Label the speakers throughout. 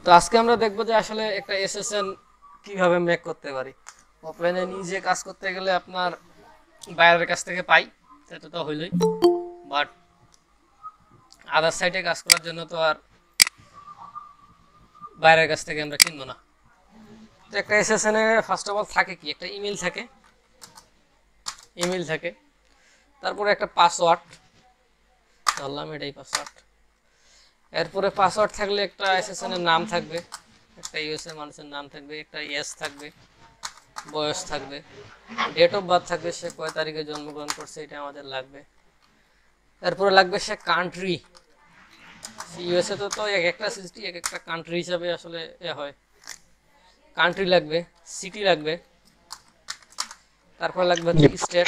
Speaker 1: তো আজকে আমরা দেখবো যে আসলে একটা এসএসএন কিভাবে মেক করতে পারি। ওপেনে নিজে কাজ করতে গেলে আপনার বাইরের কাছ থেকে পাই, সেটা তো হইলই, বাট আদার সাইডে কাজ করার জন্য তো আর বাইরের কাছ থেকে আমরা কিনবো না। তো একটা SSN A first of all থাকে কি, একটা ইমেল থাকে, তারপরে একটা পাসওয়ার্ড, ধরলাম এটাই পাসওয়ার্ড। এরপরে পাসওয়ার্ড থাকলে একটা এসএসএন এর নাম থাকবে, একটা ইউএসএ মানুষের নাম থাকবে, একটা ইয়েস থাকবে, বয়স থাকবে, ডেট অফ বার্থ থাকবে, সে কয় তারিখে জন্মগ্রহণ করছে এটা আমাদের লাগবে। এরপরে লাগবে সে কান্ট্রি, ইউএসএ তো এক একটা সিটি এক একটা কান্ট্রি হিসাবে আসলে হয়, কান্ট্রি লাগবে, সিটি লাগবে। তারপর লাগবে হচ্ছে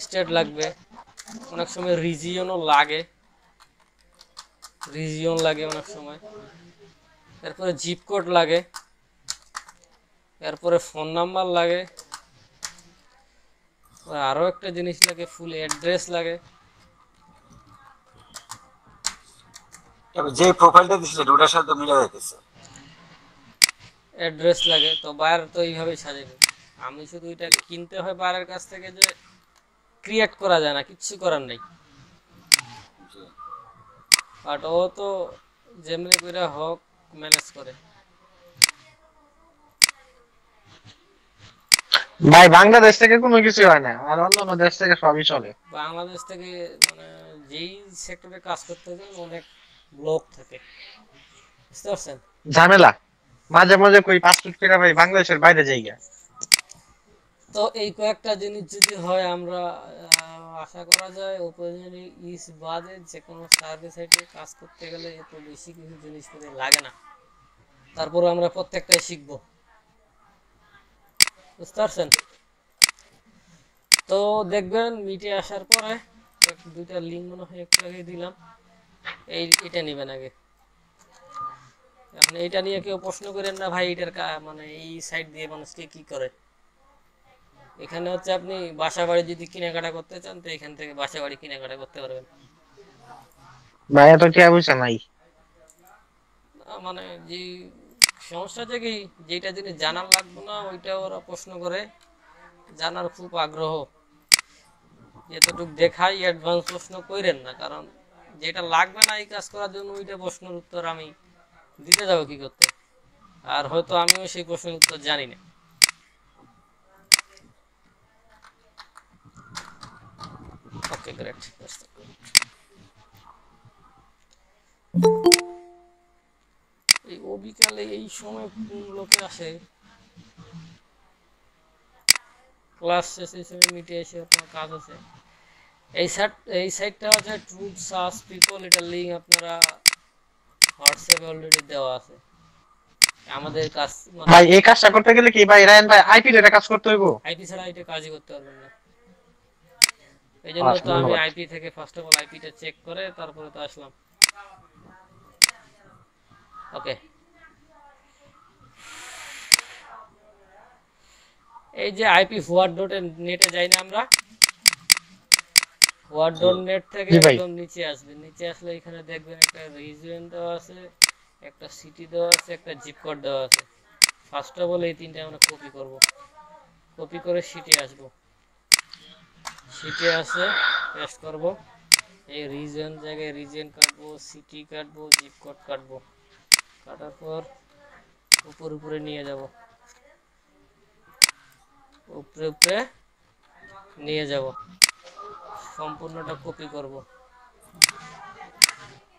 Speaker 1: স্টেট লাগবে, অনেক সময় রিজিয়নও লাগে, অনেক সময়। এরপরে জিপ কোড লাগে, এরপরে ফোন নাম্বার লাগে, আরও একটা জিনিস লাগে, ফুল অ্যাড্রেস লাগে।
Speaker 2: যে প্রোফাইলটা দিছিলে ওটার সাথে মিলে যাইতেছে।
Speaker 1: অ্যাড্রেস লাগে, তো বাইরে তো এইভাবেই সাজাবে। আমি শুধু এটা কিনতে হয় বাইরের কাছ থেকে, যে ক্রিয়েট করা যায় না, কিচ্ছু করার নেই। বাট ও তো যেমনি করে হোক ম্যানেজ করে।
Speaker 3: ভাই বাংলাদেশ থেকে কোনো কিছু হয় না, আর অন্য দেশ থেকে সবই চলে।
Speaker 1: বাংলাদেশ থেকে মানে যেই সেক্টরে কাজ করতে যায় অনেক লোক থাকে, বুঝতে পারছেন?
Speaker 3: ঝামেলা মাঝে মাঝে কই পাসপোর্ট ফেরা ভাই বাংলাদেশের বাইরে যাইগা।
Speaker 1: তো এই কয়েকটা জিনিস যদি হয়, আমরা আশা করা যায় উপজেলা ইস বাদে যে কোনো সার্ভিস সাইটে কাজ করতে গেলে এত বেশি কিছু জিনিস করে লাগে না। তারপরে আমরা প্রত্যেকটাই শিখবো, বুঝতে পারছেন? তো দেখবেন মিটে আসার পরে দুইটা লিঙ্ক মনে হয় একটু আগে দিলাম, এটা নেবেন আগে। এখন এইটা নিয়ে কেউ প্রশ্ন করেন না ভাই, এটার মানে এই সাইট দিয়ে মানুষকে কি করে। এখানে হচ্ছে আপনি বাসা বাড়ি যদি কেনাকাটা করতে চান, তো এখান থেকে বাসা বাড়ি কেনাকাটা করতে পারবেন।
Speaker 3: ভাই এত কি বুঝছে নাই।
Speaker 1: মানে যে সমস্যা যে কি, যেটা জিনিস জানার লাগবে না ওইটা ওরা প্রশ্ন করে, জানার খুব আগ্রহ। এতটুকু দেখাই অ্যাডভান্স প্রশ্ন করেন না, কারণ যেটা লাগবে না এই কাজ করার জন্য ওইটা প্রশ্নের উত্তর আমি দিতে যাবো কি করতে, আর হয়তো আমিও সেই প্রশ্নের উত্তর জানি না। Okay great. এই বিকালে এই সময় কোন লোকে আসে, ক্লাস শেষে মিটে এসে আপনার কাজ আছে। এই সাইটটা হচ্ছে ট্রুথ সার্চ পিপল, এটার লিঙ্ক আপনারা হোয়াটসঅ্যাপে অলরেডি দেওয়া আছে। আমাদের কাজ
Speaker 3: ভাই এই কাজটা করতে গেলে কি ভাই রায়ন ভাই আইপি রে কাজ করতে হইব?
Speaker 1: আইপি ছাড়া এটা কাজই করতে পারবেন না। এই জন্য তো আমি আইপি থেকে ফার্স্ট অফ অল আইপিটা চেক করে তারপরে তো আসলাম। ওকে, এই যে আইপি হোয়াট ডট নেটে যাই না আমরা, হোয়াট ডট নেট থেকে একদম নিচে আসবে। নিচে আসলে এখানে দেখবেন একটা রিজিয়ন দেওয়া আছে, একটা সিটি দেওয়া আছে, একটা জিপ কোড দেওয়া আছে। ফার্স্ট অফ অল এই তিনটে আমরা কপি করব, কপি করে সিটি আসবো, সিটি আসে পেস্ট করব। এই রিজিয়ন জায়গায় রিজিয়ন কাটবো, সিটি কাটবো, জিপ কোড কাটবো, কাটার পর উপরে নিয়ে যাব, উপরে নিয়ে যাব, সম্পূর্ণটা কপি করব।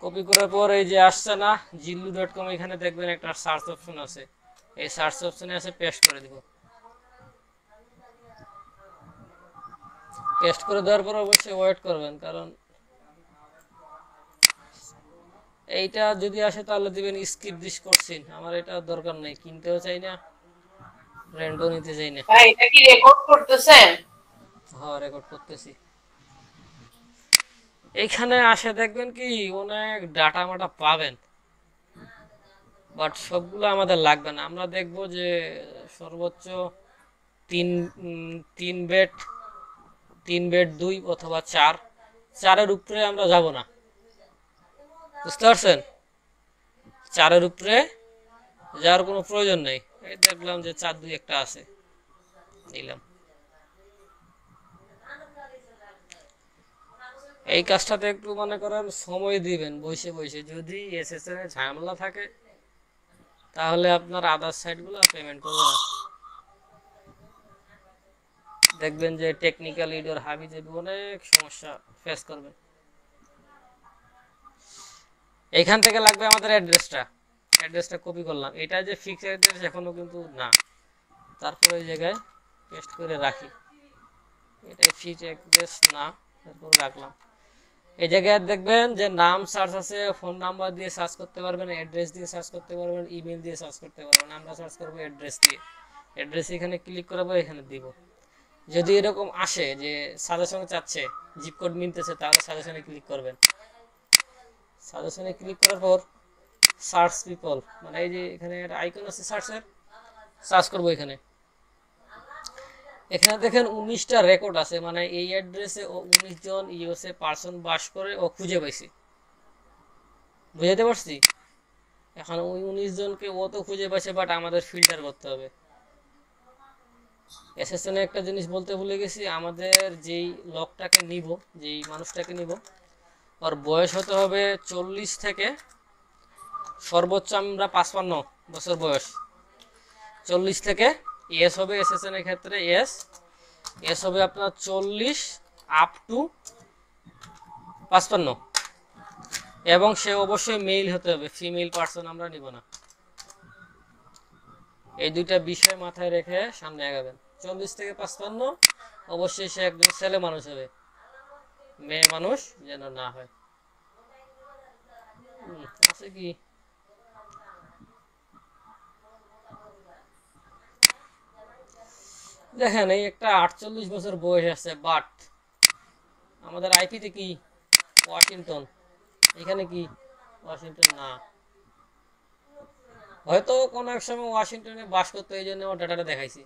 Speaker 1: কপি করার পর এই যে আসছে না জিল্লু.com, এখানে দেখবেন একটা সার্চ অপশন আছে, এই সার্চ অপশনে আছে পেস্ট করে দিব। পেস্ট করে দেওয়ার পর অবশ্যই ওয়েট করবেন, কারণ এইটা যদি আসে তাহলে দিবেন স্কিপ দিস করছেন। আমার এটা দরকার নাই, কিনতেও চাই না, রেন্টও নিতে চাই না।
Speaker 4: ভাই এটা কি রেকর্ড করতেছেন?
Speaker 1: হ্যাঁ রেকর্ড করতেছি। এইখানে আসে দেখবেন কি অনেক ডাটা মাটা পাবেন, বাট সবগুলো আমাদের লাগবে না। আমরা দেখব যে সর্বোচ্চ তিন তিন বেড 2 অথবা 4, 4-এর উপরে আমরা যাব না, বুঝতে পারছেন? 4-এর উপরে যাওয়ার কোনো প্রয়োজন নেই। এই দেখলাম যে 4-2 একটা আছে, নিলাম। এই কাজটাতে একটু মনে করেন সময় দিবেন বসে বসে। যদি এসএসএন এর ঝামেলা থাকে তাহলে আপনার আদার সাইটগুলো পেমেন্ট করবে না। দেখবেন যে টেকনিক্যাল ইডর হাবি যাবে, অনেক সমস্যা ফেস করবেন। এইখান থেকে লাগবে আমাদের অ্যাড্রেসটা কপি করলাম। এটা যে ফিক্স অ্যাড্রেস এখনো কিন্তু না, তারপরে ওই জায়গায় পেস্ট করে রাখি। এটা ফিক্স অ্যাড্রেস না, তারপর রাখলাম। এই জায়গায় দেখবেন যে নাম সার্চ আছে, ফোন নাম্বার দিয়ে সার্চ করতে পারবেন, অ্যাড্রেস দিয়ে সার্চ করতে পারবেন, ইমেল দিয়ে সার্চ করতে পারবেন। আমরা সার্চ করবো অ্যাড্রেস দিয়ে। অ্যাড্রেস এখানে ক্লিক করবো, এখানে দিব। যদি এরকম আসে যে সাজেশন চাচ্ছে, জিপ কোড মিলতেছে, তাহলে সাজেশনে ক্লিক করবেন। সাজেশনে ক্লিক করার পর সার্চ পিপল, মানে এই যে এখানে একটা আইকন আছে সার্চের, সার্চ করবো এখানে। এখানে দেখেন 19টা রেকর্ড আছে, মানে এই অ্যাড্রেসে ও 19 জন ইউএসএ পারসন বাস করে ও খুঁজে পাইছে। বুঝাতে পারছি? এখন ওই 19 জনকে ও তো খুঁজে পাইছে, বাট আমাদের ফিল্টার করতে হবে। এসএসএন এ একটা জিনিস বলতে ভুলে গেছি, আমাদের যেই লকটাকে নিব, যেই মানুষটাকে নিব, ওর বয়স হতে হবে 40 থেকে সর্বোচ্চ আমরা 55 বছর বয়স। 40 থেকে এস হবে এসএসএন এর ক্ষেত্রে, এস হবে আপনার 40 আপ টু 55, এবং সে অবশ্যই মেল হতে হবে, ফিমেল পারসন আমরা নিব না। এই দুইটা বিষয় মাথায় রেখে সামনে আগাবেন। 40 থেকে 55, অবশ্যই সে একজন ছেলে মানুষ হবে, মেয়ে মানুষ যেন না হয়। আছে কি দেখেন, এই একটা 48 বছর বয়স আছে, বাট আমাদের আইপিতে কি ওয়াশিংটন, এখানে কি ওয়াশিংটন না, হয়তো কোনো এক সময় ওয়াশিংটনে বাস করতে, এই জন্য আমার ডাটাটা দেখাইছি।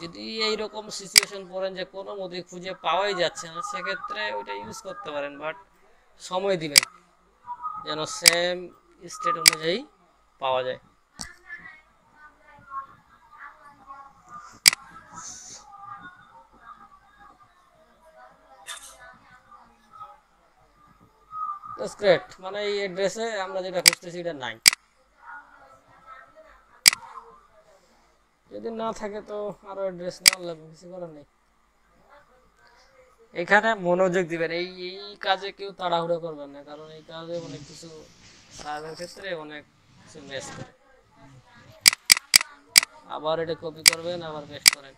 Speaker 1: যদি এইরকম সিচুয়েশন পড়েন যে কোনো মতে খুঁজে পাওয়াই যাচ্ছে না, সেক্ষেত্রে ওইটা ইউজ করতে পারেন, বাট সময় দিবেন যেন সেম স্টেট অনুযায়ী পাওয়া যায়। দ্যাটস গ্রেট, মানে এই অ্যাড্রেসে আমরা যেটা খুঁজতেছি এটা নাই। যদি না থাকে তো আরো অ্যাড্রেস নেওয়ার লাগবে, কিছু করার নেই। এখানে মনোযোগ দিবেন, এই এই কাজে কেউ তাড়াহুড়ো করবেন না, কারণ এই কাজে অনেক কিছু সার্ভের ক্ষেত্রে অনেক কিছু মিস করে। আবার এটা কপি করবেন, আবার পেস্ট করেন।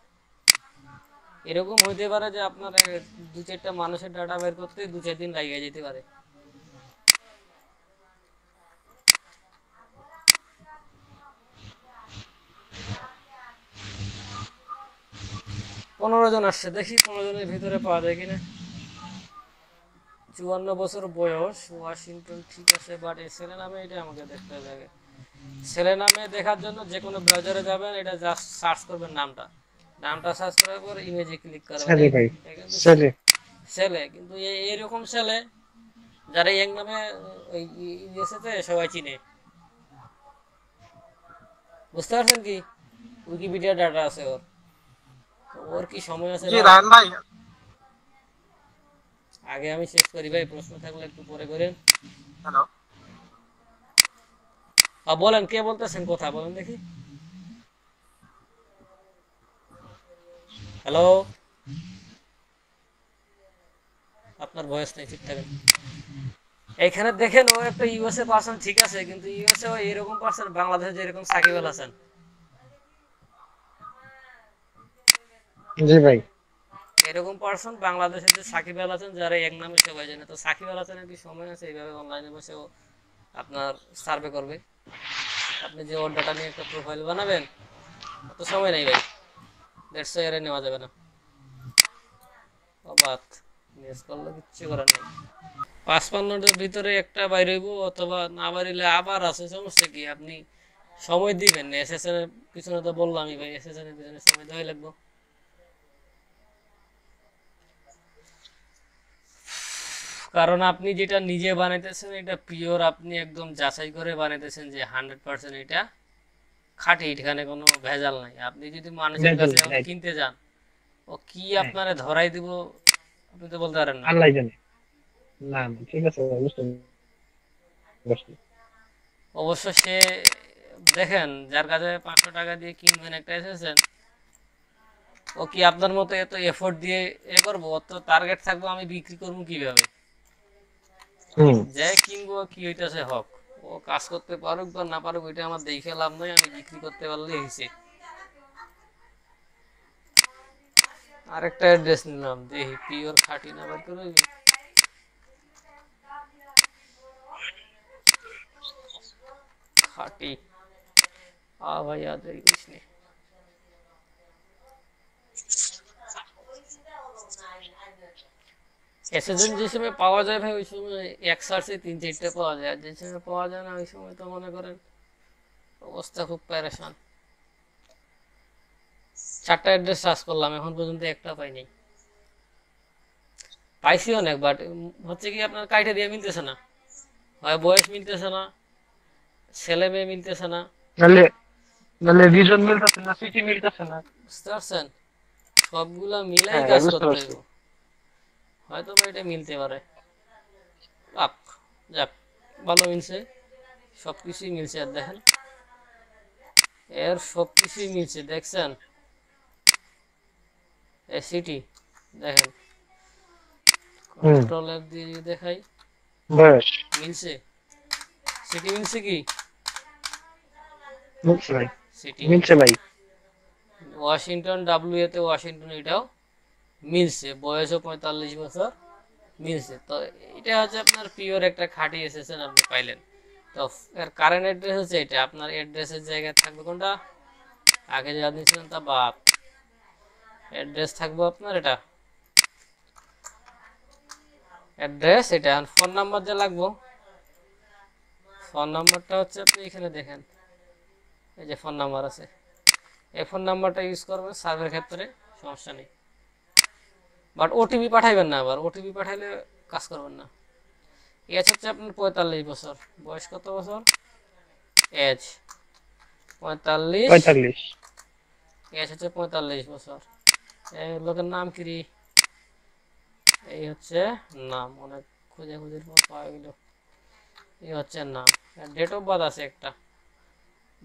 Speaker 1: এরকম হইতে পারে যে আপনার 2-4টা মানুষের ডাটা বের করতে 2-4 দিন লাগিয়ে যেতে পারে। পনেরো জন আসছে, দেখি 15 জনের ভিতরে পাওয়া যায় কিনা। 54 বছর বয়স, ওয়াশিংটন, ঠিক আছে, বাট এই ছেলে নামে এটা আমাকে দেখতে হবে আগে। ছেলে নামে দেখার জন্য যে কোনো ব্রাউজারে যাবেন, এটা জাস্ট সার্চ করবেন নামটা সার্চ করার পর ইমেজে ক্লিক করবেন।
Speaker 3: ছেলে ভাই, ছেলে
Speaker 1: ছেলে, কিন্তু এইরকম ছেলে যারা এক নামে ওই ইউএসএতে সবাই চিনে। বুঝতে পারছেন কি? উইকিপিডিয়া ডাটা আছে ওর। ওর কি সময় আছে?
Speaker 2: জি রায়হান ভাই,
Speaker 1: আগে আমি শেষ করি ভাই, প্রশ্ন থাকলে একটু পরে করেন।
Speaker 2: হ্যালো,
Speaker 1: বলেন, কে বলতেছেন, কথা বলেন দেখি। হ্যালো, আপনার ভয়েস নেই, ঠিক থাকেন। এখানে দেখেন ও একটা ইউএসএ পার্সন, ঠিক আছে, কিন্তু ইউএসএ এরকম পার্সন বাংলাদেশে যেরকম সাকিব আল হাসান।
Speaker 3: জি ভাই,
Speaker 1: এরকম পার্সন বাংলাদেশে যে সাকিব আল হাসান, যারা এক নামে সবাই জানে। তো সাকিব আল হাসানের কি সময় আছে এইভাবে অনলাইনে বসেও আপনার সার্ভে করবে? আপনি যে ওর ডাটা নিয়ে একটা প্রোফাইল বানাবেন, অত সময় নেই ভাই, 150 এর নেওয়া যাবে না। বাদ মিস করলে কিচ্ছু করার নেই। 55টার ভিতরে একটা বাইরেইব, অথবা না বাইরে আবার আছে, সমস্যা কি? আপনি সময় দিবেন। এসএসএন এর পিছনে তো বললামই ভাই, এসএসএন এর পিছনে সময় দেওয়াই লাগবে। কারণ আপনি যেটা নিজে বানাইতেছেন এটা পিওর, আপনি একদম যাচাই করে বানাইতেছেন যে 100% এটা খাঁটি, এখানে কোনো ভেজাল নাই। আপনি যদি মানুষের
Speaker 3: ভেজাল
Speaker 1: কাছে
Speaker 3: নাই,
Speaker 1: এখন
Speaker 3: right.
Speaker 1: কিনতে যান, ও কি
Speaker 3: হ্যাঁ,
Speaker 1: আপনারে ধরাই দিব আপনি তো বলতে পারেন না।
Speaker 3: আল্লাহ জানে। না না, ঠিক আছে, বুঝতে পারছি।
Speaker 1: অবশ্য সে, দেখেন যার কাছে 500 টাকা দিয়ে কিনবেন একটা এসেছেন, ও কি আপনার মতো এত এফোর্ট দিয়ে করবো? ও তো টার্গেট থাকবো আমি বিক্রি করবো কিভাবে,
Speaker 3: হুম।
Speaker 1: যে কিনবো কি হইতেছে হোক, ও কাজ করতে পারুক বা না পারুক ওইটা আমার দেখে লাভ নয়, আমি বিক্রি করতে পারলেই হয়েছে। আরেকটা অ্যাড্রেস নিলাম, দেখি পিওর খাঁটি না বের করে দিবে। খাঁটি ভাইয়া দেরি করিস নি। এসেছেন যে সময় পাওয়া যায় ভাই, ওই সময় এক সার্চে 3-4টে পাওয়া যায়, আর যে সময় পাওয়া যায় না ওই সময় তো মনে করেন অবস্থা খুব প্যারেশান। 4টা অ্যাড্রেস সার্চ করলাম, এখন পর্যন্ত একটা পাইনি। পাইছি অনেক, বাট হচ্ছে কি আপনার কাইটে দিয়ে মিলতেছে না, হয় বয়স মিলতেছে না, ছেলে মেয়ে মিলতেছে না।
Speaker 3: নাহলে নাহলে রিজন মিলতেছে না, সিটি মিলতেছে না।
Speaker 1: বুঝতে পারছেন, সবগুলা মিলাই
Speaker 3: হ্যাঁ,
Speaker 1: কাজ
Speaker 3: বুঝতে
Speaker 1: করতে
Speaker 3: পারছি।
Speaker 1: হইব, হয়তো বা এটা মিলতে পারে। আপ, যাক, ভালো মিলছে, সবকিছুই মিলছে। আর দেখেন এর সবকিছুই মিলছে, দেখছেন এ সিটি, দেখেন
Speaker 3: হুম।
Speaker 1: কন্ট্রোল অ্যাপ দিয়ে যদি দেখাই,
Speaker 3: বয়স
Speaker 1: মিলছে। সিটি মিলছে কি,
Speaker 3: মিলছে ভাই,
Speaker 1: সিটি
Speaker 3: মিলছে
Speaker 1: মিলছে।
Speaker 3: ভাই।
Speaker 1: ওয়াশিংটন ডাব্লিউ এতে ওয়াশিংটন এটাও মিলছে, বয়সও 45 বছর মিলছে। তো এটা হচ্ছে আপনার পিওর একটা খাঁটি এসেছেন আপনি পাইলেন। তো এর কারেন্ট অ্যাড্রেস হচ্ছে এটা, আপনার অ্যাড্রেসের জায়গায় থাকবে কোনটা, আগে যা দিয়েছিলেন তা বাদ, অ্যাড্রেস থাকবে আপনার এটা, অ্যাড্রেস এটা। ফোন নাম্বার যা লাগবো, ফোন নাম্বারটা হচ্ছে আপনি এখানে দেখেন, এই যে ফোন নাম্বার আছে, এই ফোন নাম্বারটা ইউজ করবেন সার্ভের ক্ষেত্রে, সমস্যা নেই। বাট ওটিপি পাঠাইবেন না, আবার ওটিপি পাঠাইলে কাজ করবেন না। এজ হচ্ছে আপনার 45 বছর, বয়স কত বছর, এজ 45,
Speaker 3: 45।
Speaker 1: এজ হচ্ছে 45 বছর। এই লোকের নাম কি রে? এই হচ্ছে নাম, অনেক খুঁজে খুঁজে পর পাওয়া গেল। এই হচ্ছে নাম, ডেট অফ বার্থ আছে একটা,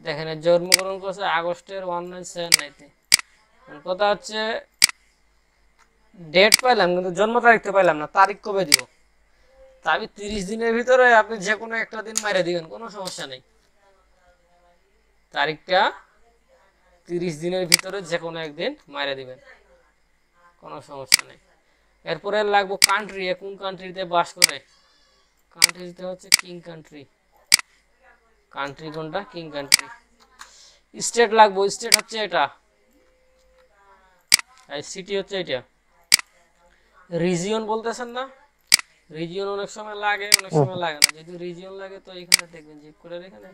Speaker 1: দেখেন এর জন্মগ্রহণ করছে আগস্টের 1979-তে। কথা হচ্ছে ডেট পাইলাম কিন্তু জন্ম তারিখ তো পাইলাম না, তারিখ কবে দিব? তা আমি 30 দিনের ভিতরে আপনি যে কোনো একটা দিন মাইরে দিবেন, কোনো সমস্যা নেই। তারিখটা 30 দিনের ভিতরে যে কোনো একদিন মাইরে দিবেন, কোনো সমস্যা নেই। এরপরে লাগবো কান্ট্রি, কোন কান্ট্রিতে বাস করে, কান্ট্রিতে হচ্ছে কিং কান্ট্রি, কান্ট্রি কোনটা, কিং কান্ট্রি। স্টেট লাগবো, স্টেট হচ্ছে এটা, আর সিটি হচ্ছে এটা। রিজিয়ন বলতেছেন না, রিজিয়ন অনেক সময় লাগে অনেক সময় লাগে না, যদি রিজিয়ন লাগে তো এখানে দেখবেন জিপ করে, এখানে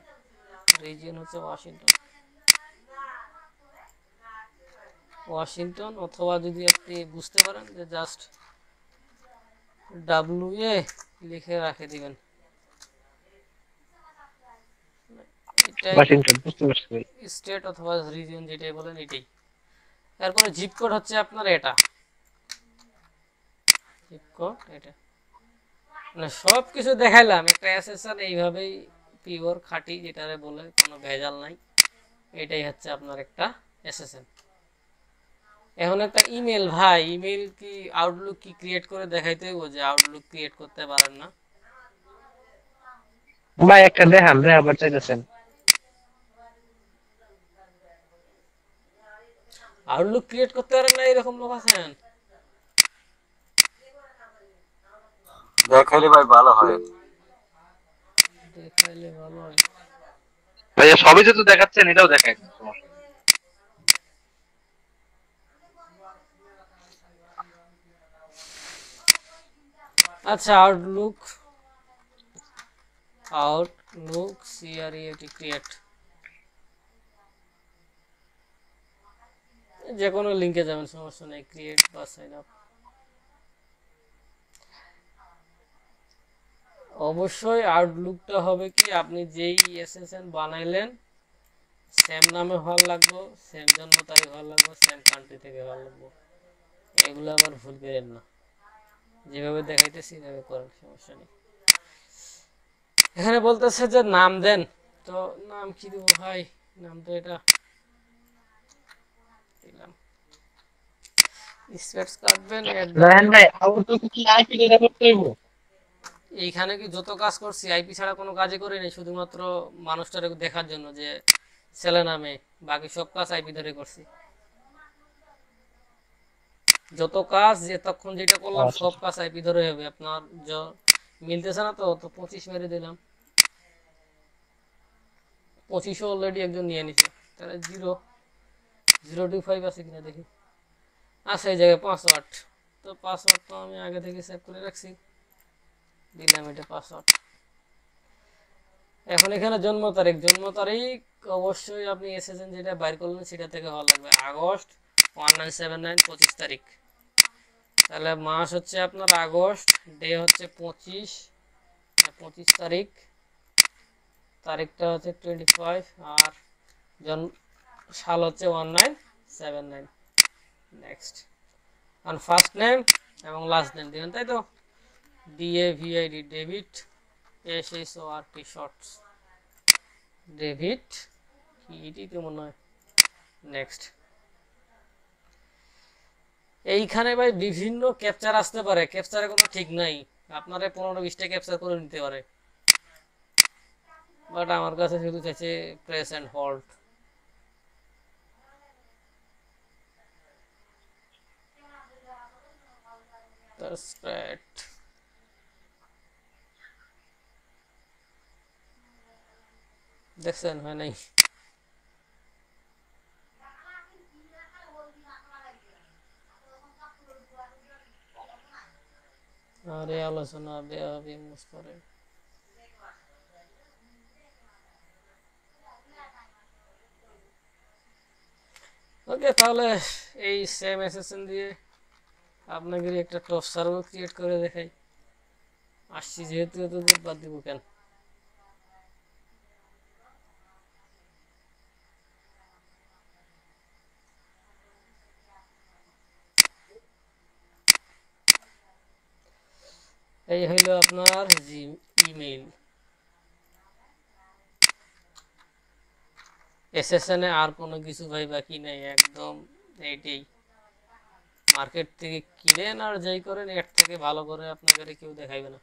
Speaker 1: রিজিয়ন হচ্ছে ওয়াশিংটন, ওয়াশিংটন। অথবা যদি আপনি বুঝতে পারেন যে জাস্ট ডাব্লিউ এ লিখে রাখে দিবেন, এটাই
Speaker 3: ওয়াশিংটন, বুঝতে পারছি ভাই।
Speaker 1: স্টেট অথবা রিজিয়ন যেটাই বলেন এটাই। এরপরে জিপ কোড হচ্ছে আপনার এটা, জিপ কোড এটা। মানে সব কিছু দেখাইলাম, একটা এসএসএন এইভাবেই পিওর খাঁটি যেটারে বলে, কোনো ভেজাল নাই। এটাই হচ্ছে আপনার একটা এসএসএন। এখন একটা ইমেল ভাই, ইমেল কি আউটলুক কি ক্রিয়েট করে দেখাইতে হইব, যে আউটলুক ক্রিয়েট করতে পারেন না?
Speaker 3: ভাই একটা দেখান, আবার চাইতেছেন।
Speaker 1: আউটলুক ক্রিয়েট করতে পারেন না এরকম লোক আছেন?
Speaker 2: দেখাইলে ভাই ভালো হয়।
Speaker 1: দেখাইলে ভালো হয়।
Speaker 3: ভাইয়া সবই তো দেখাচ্ছেন, এটাও দেখায়।
Speaker 1: আচ্ছা, আউটলুক, আউটলুক সিআরইএটি ক্রিয়েট, যে কোনো লিঙ্কে যাবেন সমস্যা নেই, ক্রিয়েট বা সাইন আপ। অবশ্যই আউটলুকটা হবে কি, আপনি যেই এসএসএন বানাইলেন সেম নামে হওয়ার লাগবে, সেম জন্ম তারিখ হওয়ার লাগবে, সেম কান্ট্রি থেকে হওয়ার লাগবে। এগুলো আবার ভুল করেন না, যেভাবে দেখাইতেছি সেভাবে করেন, সমস্যা নেই। এখানে বলতেছে যে নাম দেন, তো নাম কি দেবো ভাই, নাম তো এটা দিলাম। স্পেস কাটবেন
Speaker 3: রায়হান ভাই আউটলুক কি আইপি দিয়ে করতে হইব?
Speaker 1: এইখানে কি যত কাজ করছি আইপি ছাড়া কোনো কাজই করি নাই, শুধুমাত্র মানুষটারে দেখার জন্য যে ছেলে নামে, বাকি সব কাজ আইপি ধরে করছি। যত কাজ এতক্ষণ যেটা করলাম
Speaker 3: আচ্ছা
Speaker 1: সব কাজ আইপি ধরে হবে। আপনার মিলতেছে না, তো তো 25 মেরে দিলাম, 25 অলরেডি একজন নিয়ে নিছে, তাহলে 0.025 আছে কিনা দেখি। আছে এই জায়গায় পাসওয়ার্ড, তো পাসওয়ার্ড তো আমি আগে থেকে সেভ করে রাখছি, দিলাম এটা পাসওয়ার্ড। এখন এখানে জন্ম তারিখ, জন্ম তারিখ অবশ্যই আপনি এসেছেন যেটা বাইর করলেন সেটা থেকে হওয়া লাগবে, আগস্ট 1979, 25 তারিখ। তাহলে মাস হচ্ছে আপনার আগস্ট, ডে হচ্ছে 25 তারিখ, তারিখটা হচ্ছে 25, আর সাল হচ্ছে 1979। নেক্সট, আর ফার্স্ট নেম এবং লাস্ট নেম দিবেন, তাই তো? DAVID, David, SHORT, shorts, David কি এটি তো মনে হয়। নেক্সট, এইখানে ভাই বিভিন্ন ক্যাপচার আসতে পারে, ক্যাপচারে কোনো ঠিক নাই, আপনারা 15-20টা ক্যাপচার করে নিতে পারে, বাট আমার কাছে শুধু চাইছে প্রেস অ্যান্ড হোল্ড। দেখছেন হয় নাই? আরে আলোচনা বেয়াবি মুস করে। ওকে, তাহলে এই সেম এসএসএন দিয়ে আপনাকে একটা টপ সার্ভার ক্রিয়েট করে দেখাই। আসছি যেহেতু, এত দূর বাদ দিব কেন। এই হইল আপনার ইমেইল। এসএসএন এ আর কোনো কিছু ভাই বাকি নাই, একদম এইটাই। মার্কেট থেকে কিনেন আর যাই করেন, এর থেকে ভালো করে আপনাকে কেউ দেখাইবে না।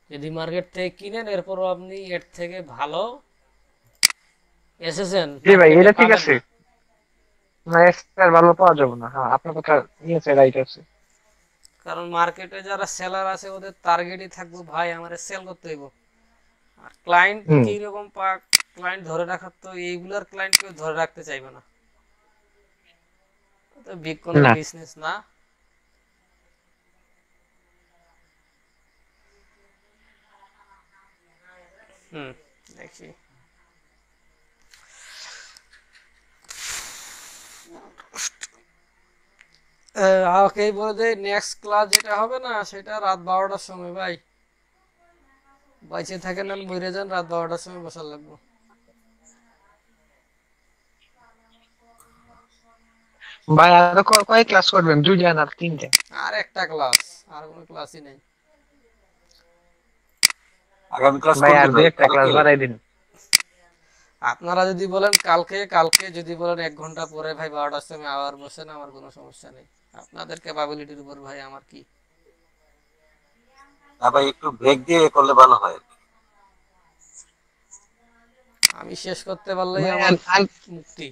Speaker 1: যদি মার্কেট থেকে কিনেন এরপরও আপনি এর থেকে ভালো এসএসএন
Speaker 3: জি ভাই এটা ঠিক
Speaker 1: পাবেন
Speaker 3: আছে,
Speaker 1: না।
Speaker 3: না এক্সট্রা ভালো পাওয়া যাবে না। হ্যাঁ আপনার কথা নিয়েছে, রাইট আছে।
Speaker 1: কারণ মার্কেটে যারা সেলার আছে ওদের টার্গেটই থাকবে ভাই আমার সেল করতে হইব, আর ক্লায়েন্ট
Speaker 3: হুম
Speaker 1: কি রকম পাক, ক্লায়েন্ট ধরে রাখার তো এইগুলার ক্লায়েন্ট কেউ ধরে রাখতে চাইবে না, তো বিগ কোনো
Speaker 3: না
Speaker 1: বিজনেস না। হুম, দেখি ওকে বলে দেয় নেক্সট ক্লাস যেটা হবে না সেটা রাত 12টার সময় ভাই, বাইচে থাকেন আর মরে যান, রাত 12টার সময় বসার লাগবে।
Speaker 3: ভাই আরো কয় ক্লাস করবেন, 2টা না 3টা?
Speaker 1: আর একটা ক্লাস, আর কোনো ক্লাসই নেই।
Speaker 2: আগামী ক্লাস
Speaker 3: ভাই
Speaker 2: কোন
Speaker 3: আর
Speaker 2: দিন
Speaker 3: দুই
Speaker 2: ভাই,
Speaker 3: একটা ক্লাস
Speaker 2: কালকে?
Speaker 3: বাড়াই দিন।
Speaker 1: আপনারা যদি বলেন কালকে, কালকে যদি বলেন 1 ঘন্টা পরে ভাই 12টার সময় আবার বসেন, আমার কোনো সমস্যা নেই, আপনাদের ক্যাপাবিলিটির উপর ভাই আমার কি।
Speaker 2: না ভাই, একটু ব্রেক দিয়ে করলে ভালো হয়।
Speaker 1: আমি শেষ করতে পারলেই
Speaker 3: ভাই
Speaker 1: আমার
Speaker 3: আর
Speaker 1: মুক্তি।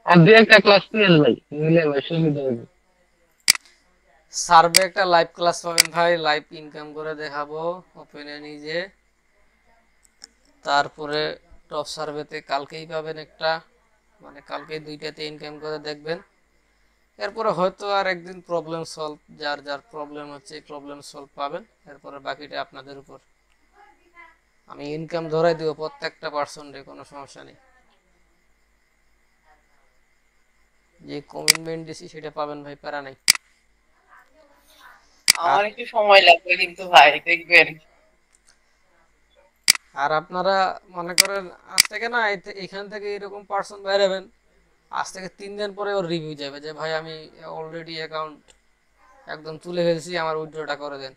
Speaker 3: আর দুই একটা ক্লাস নিয়েন ভাই, নিলে ভাই সুবিধা হবে।
Speaker 1: সার্ভে একটা লাইভ ক্লাস পাবেন ভাই, লাইভ ইনকাম করে দেখাবো ওপেনে নিজে। তারপরে টপ সার্ভেতে কালকেই পাবেন একটা, মানে কালকে 2টাতে ইনকাম করে দেখবেন। এরপরে হয়তো আর একদিন প্রবলেম সলভ, যার যার প্রবলেম হচ্ছে প্রবলেম সলভ পাবেন। এরপরে বাকিটা আপনাদের উপর, আমি ইনকাম ধরাই দিব প্রত্যেকটা পার্সনরে, কোনো সমস্যা নেই। যে কমিটমেন্ট দিছি সেটা পাবেন ভাই, প্যারা নাই।
Speaker 4: আমার একটু সময় লাগবে কিন্তু ভাই দেখবেন।
Speaker 1: আর আপনারা মনে করেন আজ থেকে না এখান থেকে এরকম পার্সন বেরোবেন, আজ থেকে 3 দিন পরে ওর রিভিউ যাবে যে ভাই আমি অলরেডি অ্যাকাউন্ট একদম তুলে ফেলছি, আমার উইথড্রটা করে দেন।